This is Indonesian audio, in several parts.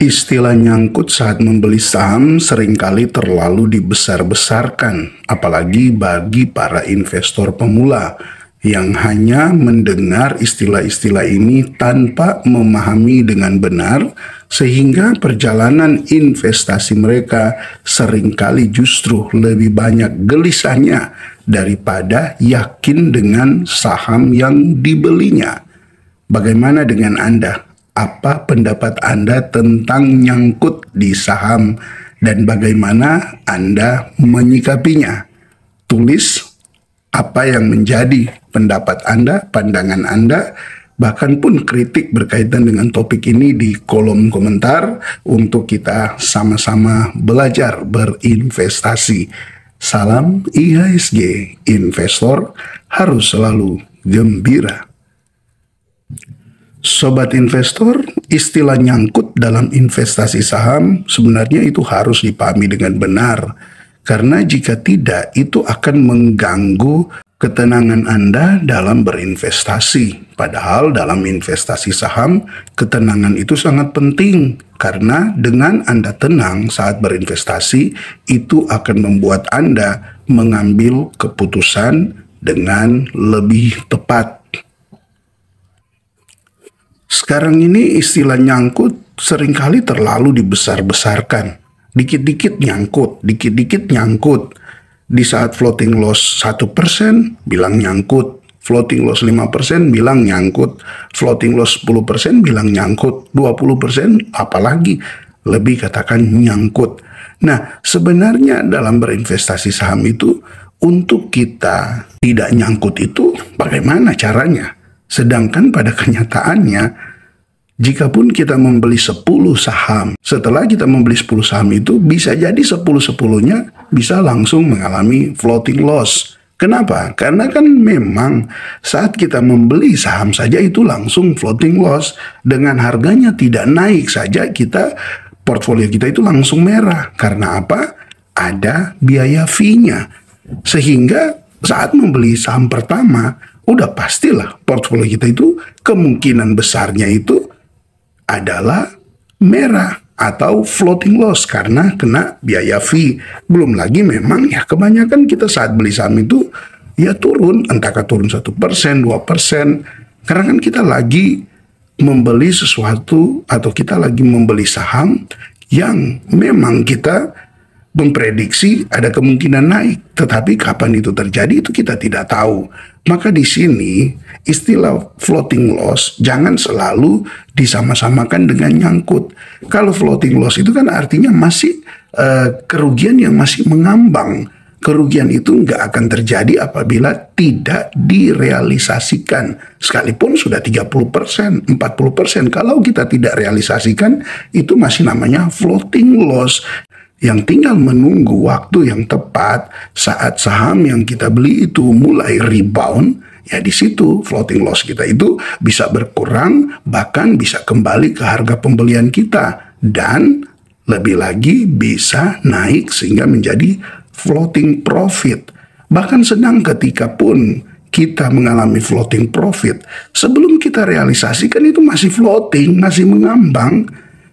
Istilah nyangkut saat membeli saham seringkali terlalu dibesar-besarkan, apalagi bagi para investor pemula yang hanya mendengar istilah-istilah ini tanpa memahami dengan benar, sehingga perjalanan investasi mereka seringkali justru lebih banyak gelisahnya daripada yakin dengan saham yang dibelinya. Bagaimana dengan Anda? Apa pendapat Anda tentang nyangkut di saham dan bagaimana Anda menyikapinya? Tulis apa yang menjadi pendapat Anda, pandangan Anda, bahkan pun kritik berkaitan dengan topik ini di kolom komentar untuk kita sama-sama belajar berinvestasi. Salam IHSG, investor harus selalu gembira. Sobat investor, istilah nyangkut dalam investasi saham sebenarnya itu harus dipahami dengan benar. Karena jika tidak, itu akan mengganggu ketenangan Anda dalam berinvestasi. Padahal dalam investasi saham, ketenangan itu sangat penting. Karena dengan Anda tenang saat berinvestasi, itu akan membuat Anda mengambil keputusan dengan lebih tepat. Sekarang ini istilah nyangkut seringkali terlalu dibesar-besarkan. Dikit-dikit nyangkut, dikit-dikit nyangkut. Di saat floating loss 1% bilang nyangkut. Floating loss 5% bilang nyangkut. Floating loss 10% bilang nyangkut. 20% apalagi lebih katakan nyangkut. Nah, sebenarnya dalam berinvestasi saham itu untuk kita tidak nyangkut itu bagaimana caranya? Sedangkan pada kenyataannya, jikapun kita membeli 10 saham, setelah kita membeli 10 saham itu, bisa jadi 10-10-nya bisa langsung mengalami floating loss. Kenapa? Karena kan memang saat kita membeli saham saja itu langsung floating loss. Dengan harganya tidak naik saja portfolio kita itu langsung merah. Karena apa? Ada biaya fee-nya. Sehingga saat membeli saham pertama, udah pastilah portfolio kita itu kemungkinan besarnya itu adalah merah atau floating loss karena kena biaya fee. Belum lagi memang ya kebanyakan kita saat beli saham itu ya turun, entahkah turun 1%, 2%. Karena kan kita lagi membeli sesuatu atau kita lagi membeli saham yang memang kita memprediksi ada kemungkinan naik, tetapi kapan itu terjadi itu kita tidak tahu. Maka di sini istilah floating loss jangan selalu disama-samakan dengan nyangkut. Kalau floating loss itu kan artinya masih kerugian yang masih mengambang. Kerugian itu nggak akan terjadi apabila tidak direalisasikan. Sekalipun sudah 30%, 40%. Kalau kita tidak realisasikan, itu masih namanya floating loss. Yang tinggal menunggu waktu yang tepat saat saham yang kita beli itu mulai rebound, ya di situ floating loss kita itu bisa berkurang, bahkan bisa kembali ke harga pembelian kita. Dan lebih lagi bisa naik sehingga menjadi floating profit. Bahkan sedang ketika pun kita mengalami floating profit, sebelum kita realisasikan itu masih floating, masih mengambang.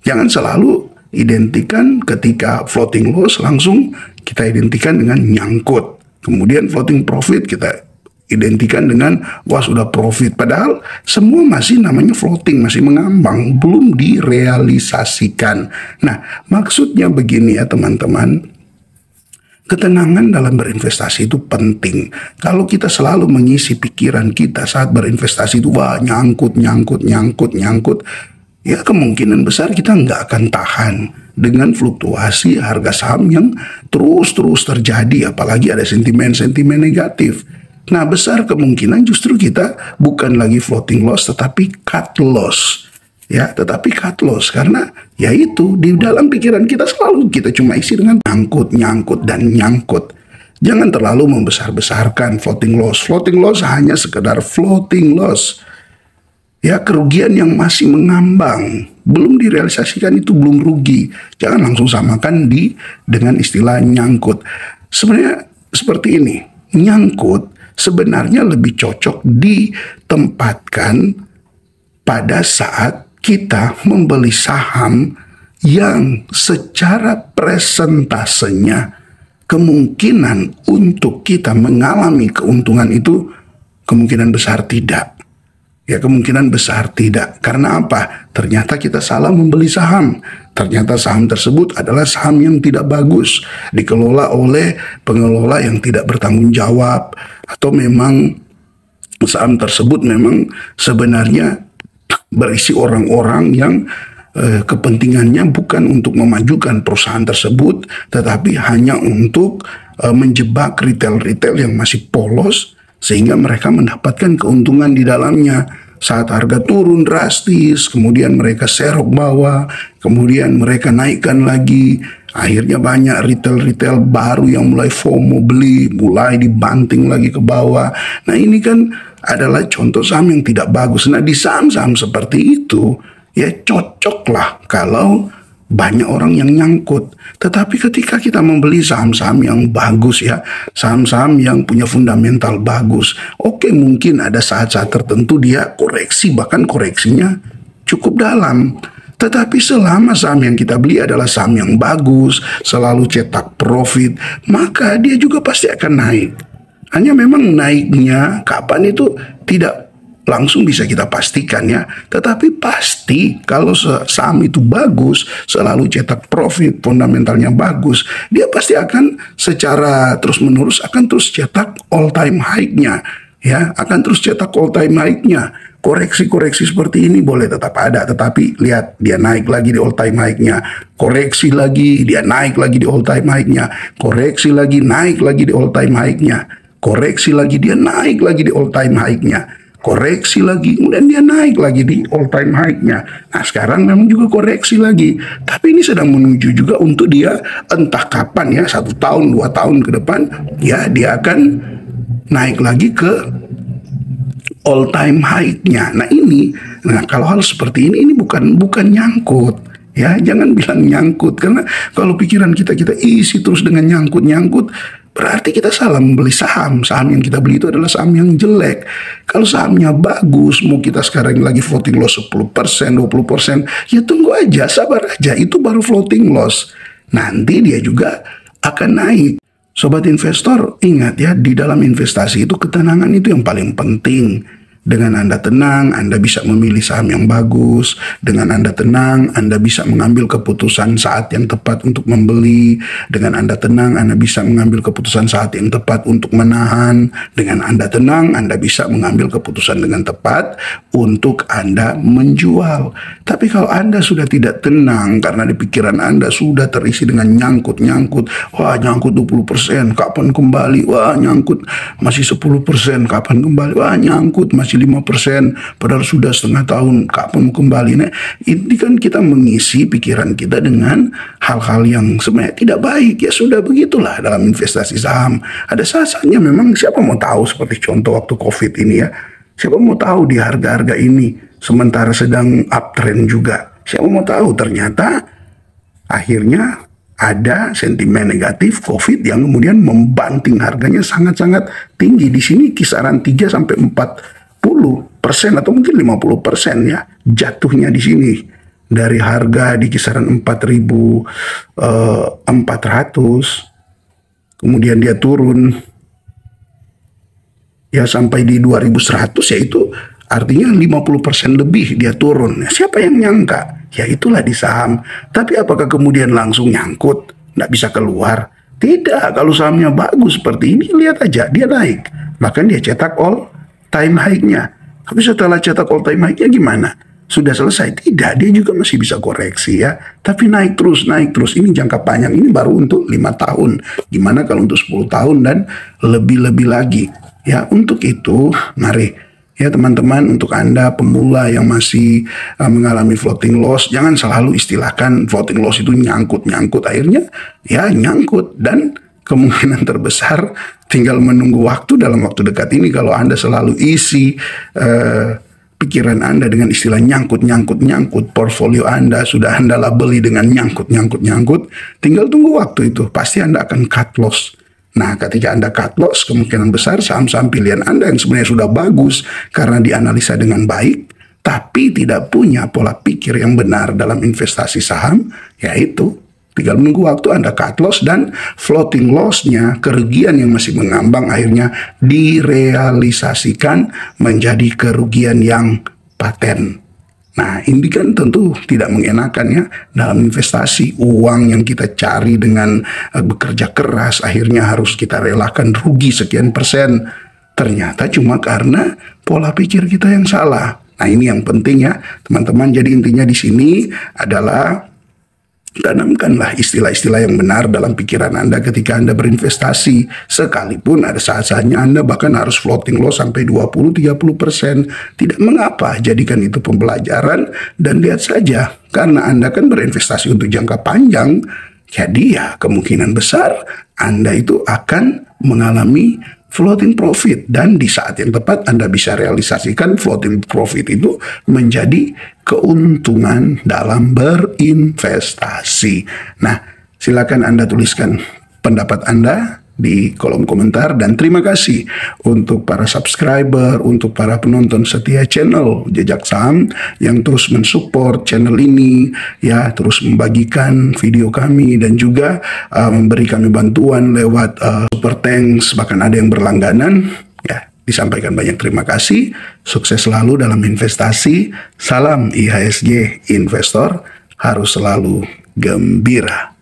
Jangan selalu identikan ketika floating loss langsung kita identikan dengan nyangkut. Kemudian floating profit kita identikan dengan wah sudah profit. Padahal semua masih namanya floating, masih mengambang, belum direalisasikan. Nah, maksudnya begini ya teman-teman. Ketenangan dalam berinvestasi itu penting. Kalau kita selalu mengisi pikiran kita saat berinvestasi itu wah nyangkut, ya kemungkinan besar kita nggak akan tahan dengan fluktuasi harga saham yang terus terjadi, apalagi ada sentimen-sentimen negatif. Nah, besar kemungkinan justru kita bukan lagi floating loss tetapi cut loss. Ya, tetapi cut loss karena yaitu di dalam pikiran kita selalu kita cuma isi dengan nyangkut dan nyangkut. Jangan terlalu membesar-besarkan floating loss. Floating loss hanya sekedar floating loss. Ya, kerugian yang masih mengambang, belum direalisasikan itu belum rugi. Jangan langsung samakan dengan istilah nyangkut. Sebenarnya seperti ini, nyangkut sebenarnya lebih cocok ditempatkan pada saat kita membeli saham yang secara presentasenya kemungkinan untuk kita mengalami keuntungan itu kemungkinan besar tidak. Ya, kemungkinan besar tidak. Karena apa? Ternyata kita salah membeli saham. Ternyata saham tersebut adalah saham yang tidak bagus, dikelola oleh pengelola yang tidak bertanggung jawab, atau memang saham tersebut memang sebenarnya berisi orang-orang yang kepentingannya bukan untuk memajukan perusahaan tersebut, tetapi hanya untuk menjebak retail-retail yang masih polos, sehingga mereka mendapatkan keuntungan di dalamnya. Saat harga turun drastis, kemudian mereka serok bawah, kemudian mereka naikkan lagi. Akhirnya banyak retail-retail baru yang mulai FOMO beli, mulai dibanting lagi ke bawah. Nah, ini kan adalah contoh saham yang tidak bagus. Nah, di saham-saham seperti itu, ya cocoklah kalau banyak orang yang nyangkut. Tetapi ketika kita membeli saham-saham yang bagus, ya, saham-saham yang punya fundamental bagus, oke, mungkin ada saat-saat tertentu dia koreksi, bahkan koreksinya cukup dalam. Tetapi selama saham yang kita beli adalah saham yang bagus, selalu cetak profit, maka dia juga pasti akan naik. Hanya memang naiknya kapan itu tidak langsung bisa kita pastikan, ya. Tetapi pasti kalau saham itu bagus, selalu cetak profit, fundamentalnya bagus, dia pasti akan secara terus-menerus akan terus cetak all time high-nya, ya, akan terus cetak all time high-nya. Koreksi-koreksi seperti ini boleh tetap ada, tetapi lihat dia naik lagi di all time high-nya, koreksi lagi, dia naik lagi di all time high-nya, koreksi lagi, naik lagi di all time high-nya, koreksi lagi, dia naik lagi di all time high-nya, koreksi lagi, kemudian dia naik lagi di all time high-nya. Nah, sekarang memang juga koreksi lagi, tapi ini sedang menuju juga untuk dia entah kapan, ya, 1 tahun 2 tahun ke depan, ya, dia akan naik lagi ke all time high-nya. Nah, kalau hal seperti ini bukan nyangkut. Ya, jangan bilang nyangkut, karena kalau pikiran kita isi terus dengan nyangkut, berarti kita salah membeli saham. Saham yang kita beli itu adalah saham yang jelek. Kalau sahamnya bagus, mau kita sekarang lagi floating loss 10%, 20%, ya tunggu aja, sabar aja, itu baru floating loss. Nanti dia juga akan naik. Sobat investor, ingat ya, di dalam investasi itu ketenangan itu yang paling penting. Dengan Anda tenang, Anda bisa memilih saham yang bagus. Dengan Anda tenang, Anda bisa mengambil keputusan saat yang tepat untuk membeli. Dengan Anda tenang, Anda bisa mengambil keputusan saat yang tepat untuk menahan. Dengan Anda tenang, Anda bisa mengambil keputusan dengan tepat untuk Anda menjual. Tapi kalau Anda sudah tidak tenang karena di pikiran Anda sudah terisi dengan nyangkut-nyangkut. Wah, nyangkut 20%, kapan kembali? Wah, nyangkut masih 10%, kapan kembali? Wah, nyangkut masih 5%, padahal sudah setengah tahun, kapan kembali? Nah, ini kan kita mengisi pikiran kita dengan hal-hal yang sebenarnya tidak baik. Ya sudah, begitulah dalam investasi saham. Ada saat-saatnya memang siapa mau tahu, seperti contoh waktu COVID ini, ya. Siapa mau tahu di harga-harga ini sementara sedang uptrend juga. Siapa mau tahu ternyata akhirnya ada sentimen negatif COVID yang kemudian membanting harganya sangat-sangat tinggi. Di sini kisaran 3-4 10% atau mungkin 50%, ya, jatuhnya di sini dari harga di kisaran 4.400, kemudian dia turun ya sampai di 2.100, yaitu artinya 50% lebih dia turun. Siapa yang nyangka? Ya itulah di saham. Tapi apakah kemudian langsung nyangkut, nggak bisa keluar? Tidak. Kalau sahamnya bagus seperti ini, lihat aja dia naik, bahkan dia cetak all time high-nya. Tapi setelah cetak all time high-nya gimana? Sudah selesai? Tidak, dia juga masih bisa koreksi, ya. Tapi naik terus, naik terus. Ini jangka panjang, ini baru untuk 5 tahun. Gimana kalau untuk 10 tahun dan lebih-lebih lagi? Ya, untuk itu, mari, ya teman-teman, untuk Anda pemula yang masih mengalami floating loss, jangan selalu istilahkan floating loss itu nyangkut-nyangkut. Akhirnya, ya nyangkut, dan kemungkinan terbesar tinggal menunggu waktu. Dalam waktu dekat ini kalau Anda selalu isi pikiran Anda dengan istilah nyangkut-nyangkut-nyangkut, portfolio Anda sudah Anda labeli dengan nyangkut-nyangkut-nyangkut, tinggal tunggu waktu itu, pasti Anda akan cut loss. Nah, ketika Anda cut loss, kemungkinan besar saham-saham pilihan Anda yang sebenarnya sudah bagus karena dianalisa dengan baik, tapi tidak punya pola pikir yang benar dalam investasi saham, yaitu tinggal menunggu waktu Anda cut loss dan floating loss-nya, kerugian yang masih mengambang akhirnya direalisasikan menjadi kerugian yang paten. Nah, ini kan tentu tidak mengenakan ya dalam investasi. Uang yang kita cari dengan bekerja keras akhirnya harus kita relakan rugi sekian persen. Ternyata cuma karena pola pikir kita yang salah. Nah, ini yang penting ya, teman-teman. Jadi intinya di sini adalah tanamkanlah istilah-istilah yang benar dalam pikiran Anda ketika Anda berinvestasi. Sekalipun ada saat-saatnya Anda bahkan harus floating loss sampai 20-30%. Tidak mengapa, jadikan itu pembelajaran dan lihat saja. Karena Anda kan berinvestasi untuk jangka panjang, jadi ya kemungkinan besar Anda itu akan mengalami floating profit, dan di saat yang tepat Anda bisa realisasikan floating profit itu menjadi keuntungan dalam berinvestasi. Nah, silakan Anda tuliskan pendapat Anda di kolom komentar, dan terima kasih untuk para subscriber, untuk para penonton setia channel Jejak Saham yang terus mensupport channel ini ya, terus membagikan video kami dan juga memberi kami bantuan lewat super thanks, bahkan ada yang berlangganan ya. Disampaikan banyak terima kasih, sukses selalu dalam investasi. Salam IHSG, investor harus selalu gembira.